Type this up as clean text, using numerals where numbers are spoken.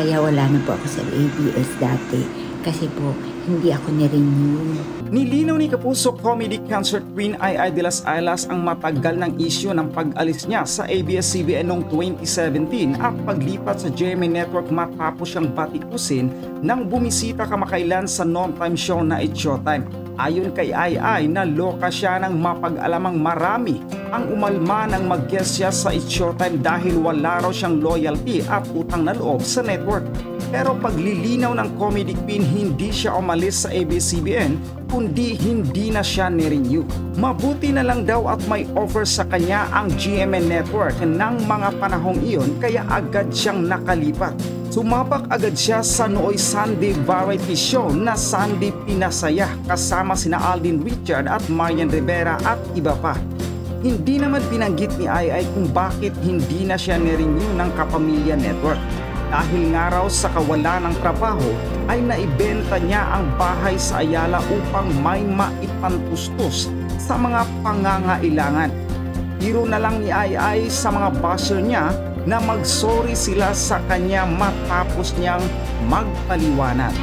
Kaya wala na po ako sa ABS dati kasi po hindi ako nirenew. Nilinaw ni Kapuso Comedy Concert Queen Ai de las Alas ang matagal ng isyu ng pag-alis niya sa ABS-CBN noong 2017 at paglipat sa GMA Network matapos siyang batikusin nang bumisita kamakailan sa non-time show na It's Showtime. Ayon kay Ai, naloka siya ng mapag-alamang marami ang umalma nang mag-guest siya sa It's Showtime dahil wala raw siyang loyalty at utang na loob sa network. Pero paglilinaw ng comedy queen, hindi siya umalis sa ABS-CBN kundi hindi na siya nirenew. Mabuti na lang daw at may offer sa kanya ang GMA Network ng mga panahong iyon kaya agad siyang nakalipat. Sumabak agad siya sa nooy Sunday variety show na Sunday Pinasaya kasama sina Alden Richard at Marian Rivera at iba pa. Hindi naman binanggit ni Ai kung bakit hindi na siya nirenew ng Kapamilya Network. Dahil nga raw sa kawalan ng trabaho ay naibenta niya ang bahay sa Ayala upang may maipantustos sa mga pangangailangan. Biro na lang ni Ai sa mga basher niya na mag-sorry sila sa kanya matapos niyang magpaliwanag.